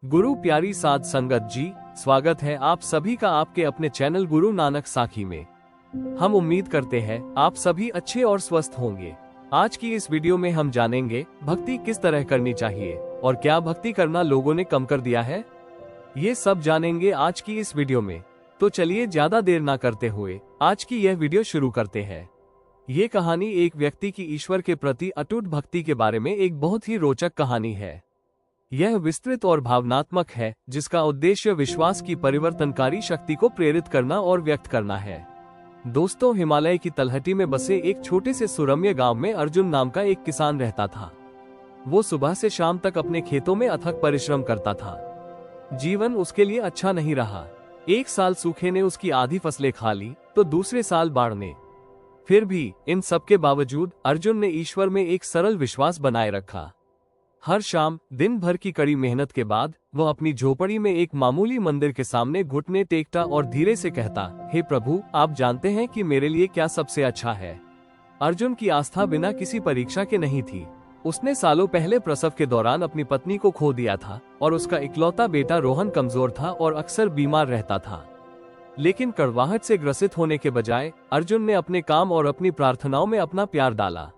गुरु प्यारी साध संगत जी, स्वागत है आप सभी का आपके अपने चैनल गुरु नानक साखी में। हम उम्मीद करते हैं आप सभी अच्छे और स्वस्थ होंगे। आज की इस वीडियो में हम जानेंगे भक्ति किस तरह करनी चाहिए और क्या भक्ति करना लोगों ने कम कर दिया है। ये सब जानेंगे आज की इस वीडियो में। तो चलिए ज्यादा देर ना करते हुए आज की यह वीडियो शुरू करते हैं। ये कहानी एक व्यक्ति की ईश्वर के प्रति अटूट भक्ति के बारे में एक बहुत ही रोचक कहानी है। यह विस्तृत और भावनात्मक है, जिसका उद्देश्य विश्वास की परिवर्तनकारी शक्ति को प्रेरित करना और व्यक्त करना है। दोस्तों, हिमालय की तलहटी में बसे एक छोटे से सुरम्य गांव में अर्जुन नाम का एक किसान रहता था। वो सुबह से शाम तक अपने खेतों में अथक परिश्रम करता था। जीवन उसके लिए अच्छा नहीं रहा। एक साल सूखे ने उसकी आधी फसलें खा ली तो दूसरे साल बाढ़ ने। फिर भी इन सब के बावजूद अर्जुन ने ईश्वर में एक सरल विश्वास बनाए रखा। हर शाम दिन भर की कड़ी मेहनत के बाद वह अपनी झोपड़ी में एक मामूली मंदिर के सामने घुटने टेकता और धीरे से कहता, हे प्रभु, आप जानते हैं कि मेरे लिए क्या सबसे अच्छा है। अर्जुन की आस्था बिना किसी परीक्षा के नहीं थी। उसने सालों पहले प्रसव के दौरान अपनी पत्नी को खो दिया था और उसका इकलौता बेटा रोहन कमजोर था और अक्सर बीमार रहता था। लेकिन कड़वाहट से ग्रसित होने के बजाय अर्जुन ने अपने काम और अपनी प्रार्थनाओं में अपना प्यार डाला।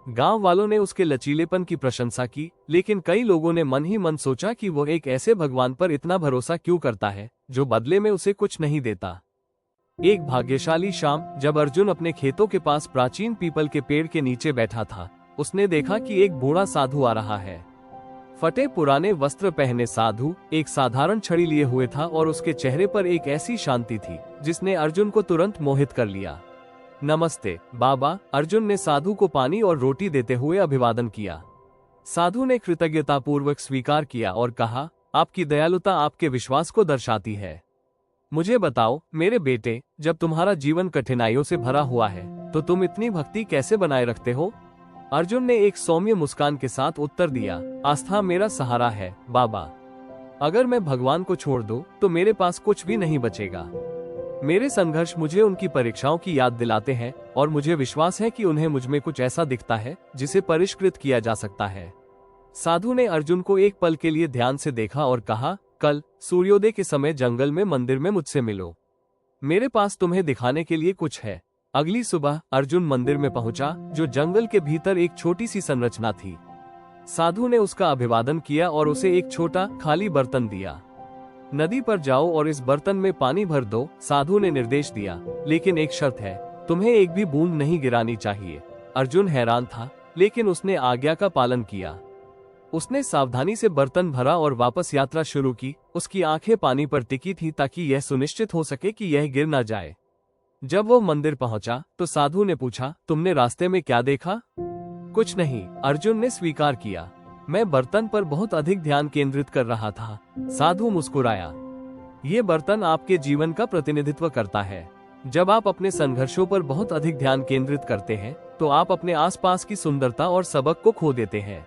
गांव वालों ने उसके लचीलेपन की प्रशंसा की, लेकिन कई लोगों ने मन ही मन सोचा कि वो एक ऐसे भगवान पर इतना भरोसा क्यों करता है जो बदले में उसे कुछ नहीं देता। एक भाग्यशाली शाम जब अर्जुन अपने खेतों के पास प्राचीन पीपल के पेड़ के नीचे बैठा था, उसने देखा कि एक बूढ़ा साधु आ रहा है। फटे पुराने वस्त्र पहने साधु एक साधारण छड़ी लिए हुए था और उसके चेहरे पर एक ऐसी शांति थी जिसने अर्जुन को तुरंत मोहित कर लिया। नमस्ते बाबा, अर्जुन ने साधु को पानी और रोटी देते हुए अभिवादन किया। साधु ने कृतज्ञतापूर्वक स्वीकार किया और कहा, आपकी दयालुता आपके विश्वास को दर्शाती है। मुझे बताओ मेरे बेटे, जब तुम्हारा जीवन कठिनाइयों से भरा हुआ है तो तुम इतनी भक्ति कैसे बनाए रखते हो? अर्जुन ने एक सौम्य मुस्कान के साथ उत्तर दिया, आस्था मेरा सहारा है बाबा। अगर मैं भगवान को छोड़ दूं तो मेरे पास कुछ भी नहीं बचेगा। मेरे संघर्ष मुझे उनकी परीक्षाओं की याद दिलाते हैं और मुझे विश्वास है कि उन्हें मुझमें कुछ ऐसा दिखता है जिसे परिष्कृत किया जा सकता है। साधु ने अर्जुन को एक पल के लिए ध्यान से देखा और कहा, कल सूर्योदय के समय जंगल में मंदिर में मुझसे मिलो। मेरे पास तुम्हें दिखाने के लिए कुछ है। अगली सुबह अर्जुन मंदिर में पहुंचा, जो जंगल के भीतर एक छोटी सी संरचना थी। साधु ने उसका अभिवादन किया और उसे एक छोटा खाली बर्तन दिया। नदी पर जाओ और इस बर्तन में पानी भर दो, साधु ने निर्देश दिया, लेकिन एक शर्त है, तुम्हें एक भी बूंद नहीं गिरानी चाहिए। अर्जुन हैरान था, लेकिन उसने आज्ञा का पालन किया। उसने सावधानी से बर्तन भरा और वापस यात्रा शुरू की। उसकी आंखें पानी पर टिकी थी ताकि यह सुनिश्चित हो सके कि यह गिर न जाए। जब वो मंदिर पहुंचा तो साधु ने पूछा, तुमने रास्ते में क्या देखा? कुछ नहीं, अर्जुन ने स्वीकार किया। मैं बर्तन पर बहुत अधिक ध्यान केंद्रित कर रहा था। साधु मुस्कुराया। ये बर्तन आपके जीवन का प्रतिनिधित्व करता है। जब आप अपने संघर्षों पर बहुत अधिक ध्यान केंद्रित करते हैं तो आप अपने आसपास की सुंदरता और सबक को खो देते हैं।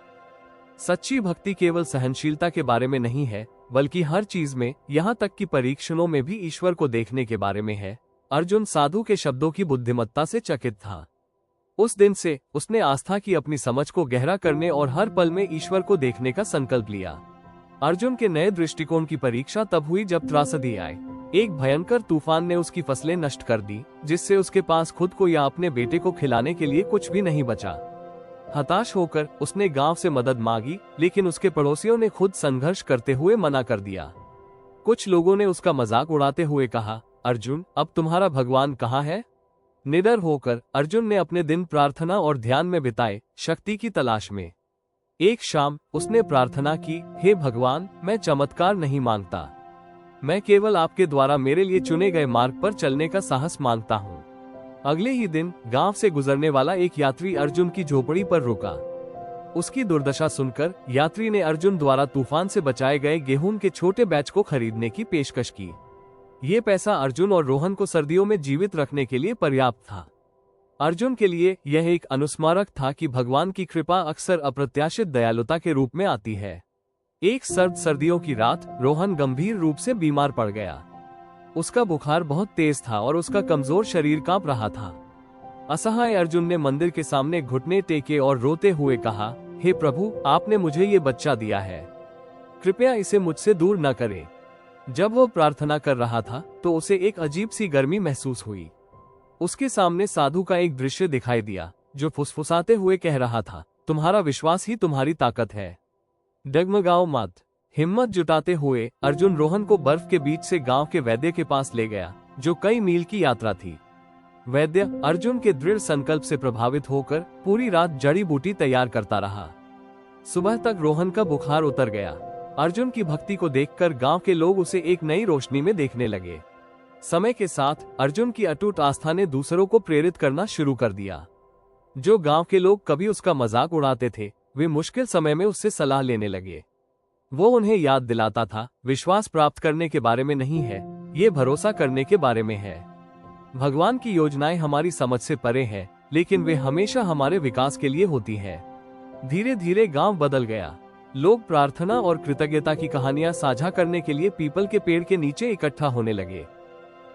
सच्ची भक्ति केवल सहनशीलता के बारे में नहीं है, बल्कि हर चीज में, यहाँ तक कि परीक्षणों में भी ईश्वर को देखने के बारे में है। अर्जुन साधु के शब्दों की बुद्धिमत्ता से चकित था। उस दिन से उसने आस्था की अपनी समझ को गहरा करने और हर पल में ईश्वर को देखने का संकल्प लिया। अर्जुन के नए दृष्टिकोण की परीक्षा तब हुई जब त्रासदी आए। एक भयंकर तूफान ने उसकी फसलें नष्ट कर दी, जिससे उसके पास खुद को या अपने बेटे को खिलाने के लिए कुछ भी नहीं बचा। हताश होकर उसने गांव से मदद मांगी, लेकिन उसके पड़ोसियों ने खुद संघर्ष करते हुए मना कर दिया। कुछ लोगों ने उसका मजाक उड़ाते हुए कहा, अर्जुन, अब तुम्हारा भगवान कहाँ है? निडर होकर अर्जुन ने अपने दिन प्रार्थना और ध्यान में बिताए, शक्ति की तलाश में। एक शाम उसने प्रार्थना की, हे भगवान, मैं चमत्कार नहीं मांगता। मैं केवल आपके द्वारा मेरे लिए चुने गए मार्ग पर चलने का साहस मांगता हूँ। अगले ही दिन गांव से गुजरने वाला एक यात्री अर्जुन की झोपड़ी पर रुका। उसकी दुर्दशा सुनकर यात्री ने अर्जुन द्वारा तूफान से बचाए गए गेहूं के छोटे बैच को खरीदने की पेशकश की। ये पैसा अर्जुन और रोहन को सर्दियों में जीवित रखने के लिए पर्याप्त था। अर्जुन के लिए यह एक अनुस्मारक था कि भगवान की कृपा अक्सर अप्रत्याशित दयालुता के रूप में आती है। एक सर्दियों की रात रोहन गंभीर रूप से बीमार पड़ गया। उसका बुखार बहुत तेज था और उसका कमजोर शरीर कांप रहा था। असहाय अर्जुन ने मंदिर के सामने घुटने टेके और रोते हुए कहा, हे प्रभु, आपने मुझे ये बच्चा दिया है। कृपया इसे मुझसे दूर न करें। जब वो प्रार्थना कर रहा था तो उसे एक अजीब सी गर्मी महसूस हुई। उसके सामने साधु का एक दृश्य दिखाई दिया जो फुसफुसाते हुए कह रहा था, तुम्हारा विश्वास ही तुम्हारी ताकत है, डगमगाओ मत। हिम्मत जुटाते हुए अर्जुन रोहन को बर्फ के बीच से गांव के वैद्य के पास ले गया, जो कई मील की यात्रा थी। वैद्य अर्जुन के दृढ़ संकल्प से प्रभावित होकर पूरी रात जड़ी बूटी तैयार करता रहा। सुबह तक रोहन का बुखार उतर गया। अर्जुन की भक्ति को देखकर गांव के लोग उसे एक नई रोशनी में देखने लगे। समय के साथ अर्जुन की अटूट आस्था ने दूसरों को प्रेरित करना शुरू कर दिया। जो गांव के लोग कभी उसका मजाक उड़ाते थे, वे मुश्किल समय में उससे सलाह लेने लगे। वो उन्हें याद दिलाता था, विश्वास प्राप्त करने के बारे में नहीं है, ये भरोसा करने के बारे में है। भगवान की योजनाएं हमारी समझ से परे हैं, लेकिन वे हमेशा हमारे विकास के लिए होती हैं। धीरे धीरे गांव बदल गया। लोग प्रार्थना और कृतज्ञता की कहानियां साझा करने के लिए पीपल के पेड़ के नीचे इकट्ठा होने लगे।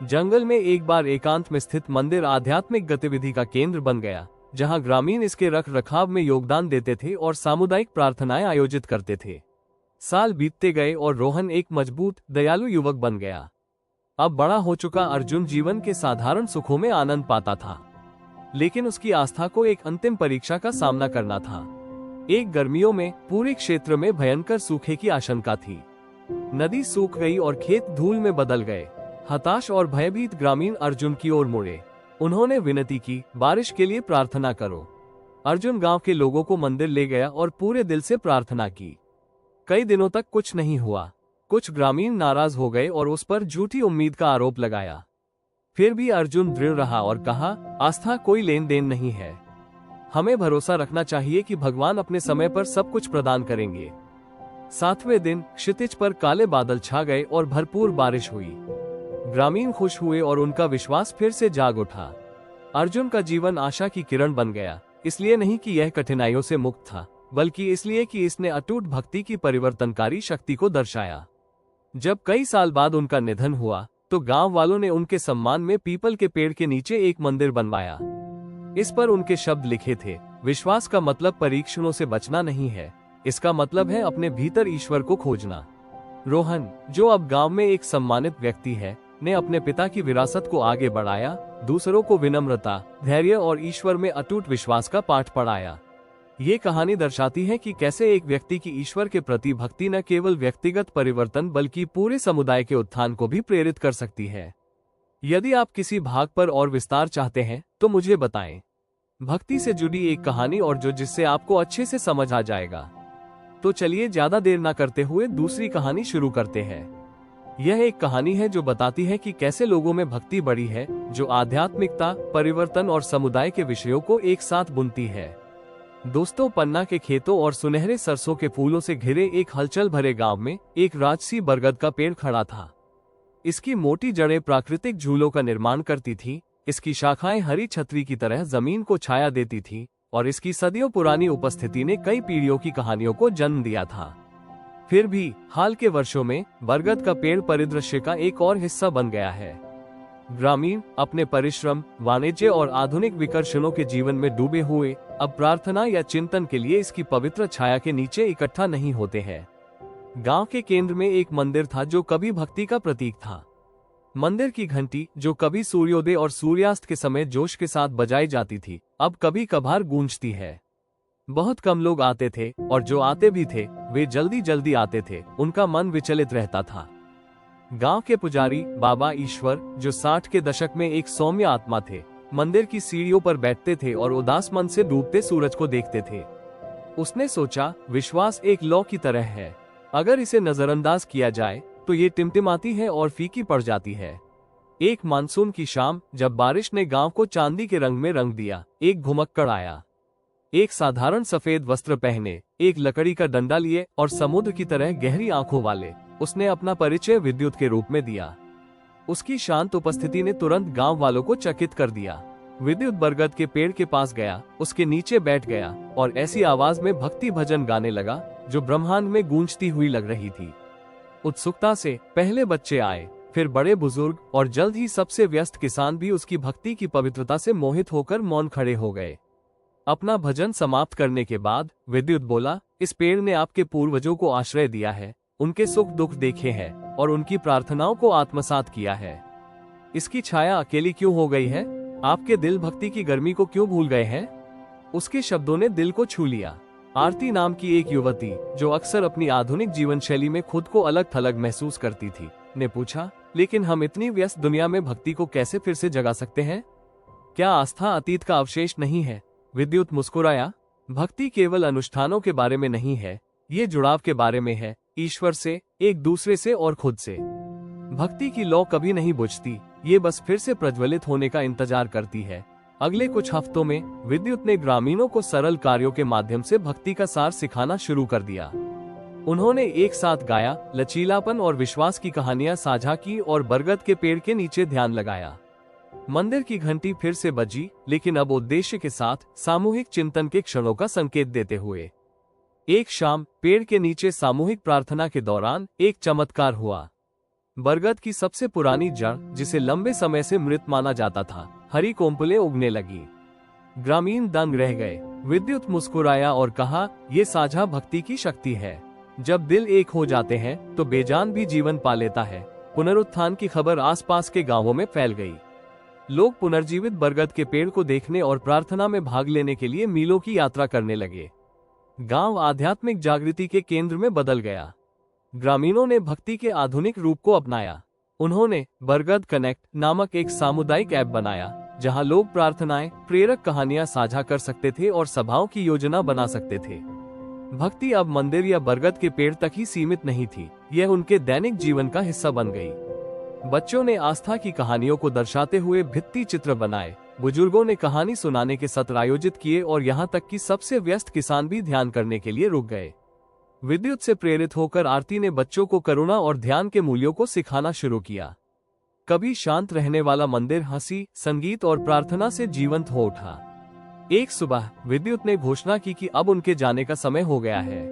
जंगल में एक बार एकांत में स्थित मंदिर आध्यात्मिक गतिविधि का केंद्र बन गया, जहां ग्रामीण इसके रख रखाव में योगदान देते थे और सामुदायिक प्रार्थनाएं आयोजित करते थे। साल बीतते गए और रोहन एक मजबूत, दयालु युवक बन गया। अब बड़ा हो चुका अर्जुन जीवन के साधारण सुखों में आनंद पाता था, लेकिन उसकी आस्था को एक अंतिम परीक्षा का सामना करना था। एक गर्मियों में पूरे क्षेत्र में भयंकर सूखे की आशंका थी। नदी सूख गई और खेत धूल में बदल गए। हताश और भयभीत ग्रामीण अर्जुन की ओर मुड़े। उन्होंने विनती की, बारिश के लिए प्रार्थना करो। अर्जुन गांव के लोगों को मंदिर ले गया और पूरे दिल से प्रार्थना की। कई दिनों तक कुछ नहीं हुआ। कुछ ग्रामीण नाराज हो गए और उस पर झूठी उम्मीद का आरोप लगाया। फिर भी अर्जुन दृढ़ रहा और कहा, आस्था कोई लेन देन नहीं है। हमें भरोसा रखना चाहिए कि भगवान अपने समय पर सब कुछ प्रदान करेंगे। 7वें दिन क्षितिज पर काले बादल छा गए और भरपूर बारिश हुई। ग्रामीण खुश हुए और उनका विश्वास फिर से जाग उठा। अर्जुन का जीवन आशा की किरण बन गया, इसलिए नहीं कि यह कठिनाइयों से मुक्त था, बल्कि इसलिए कि इसने अटूट भक्ति की परिवर्तनकारी शक्ति को दर्शाया। जब कई साल बाद उनका निधन हुआ, तो गांव वालों ने उनके सम्मान में पीपल के पेड़ के नीचे एक मंदिर बनवाया। इस पर उनके शब्द लिखे थे, विश्वास का मतलब परीक्षणों से बचना नहीं है, इसका मतलब है अपने भीतर ईश्वर को खोजना। रोहन, जो अब गांव में एक सम्मानित व्यक्ति है, ने अपने पिता की विरासत को आगे बढ़ाया, दूसरों को विनम्रता, धैर्य और ईश्वर में अटूट विश्वास का पाठ पढ़ाया। ये कहानी दर्शाती है कि कैसे एक व्यक्ति की ईश्वर के प्रति भक्ति न केवल व्यक्तिगत परिवर्तन बल्कि पूरे समुदाय के उत्थान को भी प्रेरित कर सकती है। यदि आप किसी भाग पर और विस्तार चाहते हैं तो मुझे बताएं। भक्ति से जुड़ी एक कहानी और जो जिससे आपको अच्छे से समझ आ जाएगा। तो चलिए ज्यादा देर ना करते हुए दूसरी कहानी शुरू करते हैं। यह एक कहानी है जो बताती है कि कैसे लोगों में भक्ति बढ़ी है, जो आध्यात्मिकता, परिवर्तन और समुदाय के विषयों को एक साथ बुनती है। दोस्तों, पन्ना के खेतों और सुनहरे सरसों के फूलों से घिरे एक हलचल भरे गांव में एक राजसी बरगद का पेड़ खड़ा था। इसकी मोटी जड़ें प्राकृतिक झूलों का निर्माण करती थी, इसकी शाखाएं हरी छतरी की तरह जमीन को छाया देती थी और इसकी सदियों पुरानी उपस्थिति ने कई पीढ़ियों की कहानियों को जन्म दिया था। फिर भी हाल के वर्षों में बरगद का पेड़ परिदृश्य का एक और हिस्सा बन गया है। ग्रामीण अपने परिश्रम, वाणिज्य और आधुनिक विकर्षणों के जीवन में डूबे हुए अब प्रार्थना या चिंतन के लिए इसकी पवित्र छाया के नीचे इकट्ठा नहीं होते हैं। गांव के केंद्र में एक मंदिर था जो कभी भक्ति का प्रतीक था। मंदिर की घंटी, जो कभी सूर्योदय और सूर्यास्त के समय जोश के साथ बजाई जाती थी, अब कभी कभार गूंजती है। बहुत कम लोग आते थे और जो आते भी थे वे जल्दी जल्दी आते थे, उनका मन विचलित रहता था। गांव के पुजारी बाबा ईश्वर, जो 60 के दशक में एक सौम्य आत्मा थे, मंदिर की सीढ़ियों पर बैठते थे और उदास मन से डूबते सूरज को देखते थे। उसने सोचा, विश्वास एक लौ की तरह है, अगर इसे नजरअंदाज किया जाए तो ये टिमटिमाती है और फीकी पड़ जाती है। एक मानसून की शाम, जब बारिश ने गांव को चांदी के रंग में रंग दिया, एक घुमक्कड़ आया। एक साधारण सफेद वस्त्र पहने, एक लकड़ी का डंडा लिए और समुद्र की तरह गहरी आंखों वाले, उसने अपना परिचय विद्युत के रूप में दिया। उसकी शांत उपस्थिति ने तुरंत गांव वालों को चकित कर दिया। विद्युत बरगद के पेड़ के पास गया, उसके नीचे बैठ गया और ऐसी आवाज में भक्ति भजन गाने लगा जो ब्रह्मांड में गूंजती हुई लग रही थी। उत्सुकता से पहले बच्चे आए, फिर बड़े बुजुर्ग और जल्द ही सबसे व्यस्त किसान भी उसकी भक्ति की पवित्रता से मोहित होकर मौन खड़े हो गए। अपना भजन समाप्त करने के बाद विद्युत बोला, इस पेड़ ने आपके पूर्वजों को आश्रय दिया है, उनके सुख दुख देखे हैं और उनकी प्रार्थनाओं को आत्मसात किया है। इसकी छाया अकेली क्यों हो गई है? आपके दिल भक्ति की गर्मी को क्यों भूल गए हैं? उसके शब्दों ने दिल को छू लिया। आरती नाम की एक युवती, जो अक्सर अपनी आधुनिक जीवन शैली में खुद को अलग थलग महसूस करती थी, ने पूछा, लेकिन हम इतनी व्यस्त दुनिया में भक्ति को कैसे फिर से जगा सकते हैं? क्या आस्था अतीत का अवशेष नहीं है? विद्युत मुस्कुराया। भक्ति केवल अनुष्ठानों के बारे में नहीं है, ये जुड़ाव के बारे में है, ईश्वर से, एक दूसरे से और खुद से। भक्ति की लौ कभी नहीं बुझती, ये बस फिर से प्रज्वलित होने का इंतजार करती है। अगले कुछ हफ्तों में विद्युत ने ग्रामीणों को सरल कार्यों के माध्यम से भक्ति का सार सिखाना शुरू कर दिया। उन्होंने एक साथ गाया, लचीलापन और विश्वास की कहानियां साझा की और बरगद के पेड़ के नीचे ध्यान लगाया। मंदिर की घंटी फिर से बजी, लेकिन अब उद्देश्य के साथ, सामूहिक चिंतन के क्षणों का संकेत देते हुए। एक शाम पेड़ के नीचे सामूहिक प्रार्थना के दौरान एक चमत्कार हुआ। बरगद की सबसे पुरानी जड़, जिसे लंबे समय से मृत माना जाता था, हरी कोंपलें उगने लगी। ग्रामीण दंग रह गए। विद्युत मुस्कुराया और कहा, ये साझा भक्ति की शक्ति है। जब दिल एक हो जाते हैं तो बेजान भी जीवन पा लेता है। पुनरुत्थान की खबर आसपास के गांवों में फैल गई। लोग पुनर्जीवित बरगद के पेड़ को देखने और प्रार्थना में भाग लेने के लिए मीलों की यात्रा करने लगे। गांव आध्यात्मिक जागृति के केंद्र में बदल गया। ग्रामीणों ने भक्ति के आधुनिक रूप को अपनाया। उन्होंने बरगद कनेक्ट नामक एक सामुदायिक ऐप बनाया, जहां लोग प्रार्थनाएं, प्रेरक कहानियां साझा कर सकते थे और सभाओं की योजना बना सकते थे। भक्ति अब मंदिर या बरगद के पेड़ तक ही सीमित नहीं थी, यह उनके दैनिक जीवन का हिस्सा बन गई। बच्चों ने आस्था की कहानियों को दर्शाते हुए भित्ति चित्र बनाए, बुजुर्गों ने कहानी सुनाने के सत्र आयोजित किए और यहाँ तक कि सबसे व्यस्त किसान भी ध्यान करने के लिए रुक गए। विद्युत से प्रेरित होकर आरती ने बच्चों को करुणा और ध्यान के मूल्यों को सिखाना शुरू किया। कभी शांत रहने वाला मंदिर हंसी, संगीत और प्रार्थना से जीवंत हो उठा। एक सुबह विद्युत ने घोषणा की कि अब उनके जाने का समय हो गया है।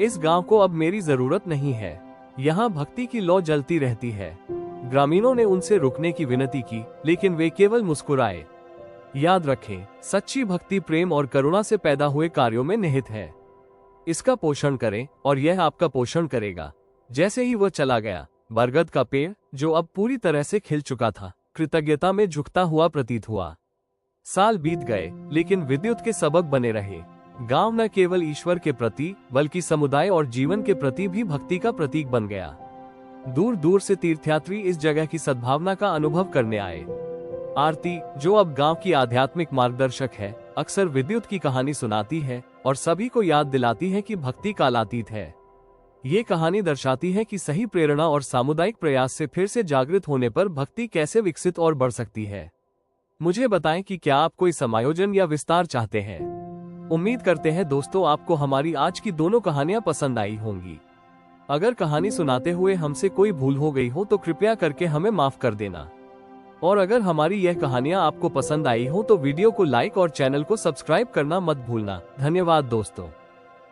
इस गांव को अब मेरी जरूरत नहीं है। यहाँ भक्ति की लौ जलती रहती है। ग्रामीणों ने उनसे रुकने की विनती की, लेकिन वे केवल मुस्कुराए। याद रखें, सच्ची भक्ति प्रेम और करुणा से पैदा हुए कार्यों में निहित है। इसका पोषण करें और यह आपका पोषण करेगा। जैसे ही वह चला गया, बरगद का पेड़, जो अब पूरी तरह से खिल चुका था, कृतज्ञता में झुकता हुआ प्रतीत हुआ। साल बीत गए, लेकिन विद्युत के सबक बने रहे। गांव न केवल ईश्वर के प्रति, बल्कि समुदाय और जीवन के प्रति भी भक्ति का प्रतीक बन गया। दूर दूर से तीर्थयात्री इस जगह की सद्भावना का अनुभव करने आए। आरती, जो अब गांव की आध्यात्मिक मार्गदर्शक है, अक्सर विद्युत की कहानी सुनाती है और सभी को याद दिलाती है कि भक्ति कालातीत है। ये कहानी दर्शाती है कि सही प्रेरणा और सामुदायिक प्रयास से फिर से जागृत होने पर भक्ति कैसे विकसित और बढ़ सकती है। मुझे बताएं कि क्या आप कोई समायोजन या विस्तार चाहते हैं। उम्मीद करते हैं दोस्तों, आपको हमारी आज की दोनों कहानियां पसंद आई होंगी। अगर कहानी सुनाते हुए हमसे कोई भूल हो गई हो तो कृपया करके हमें माफ कर देना। और अगर हमारी यह कहानियां आपको पसंद आई हो तो वीडियो को लाइक और चैनल को सब्सक्राइब करना मत भूलना। धन्यवाद दोस्तों।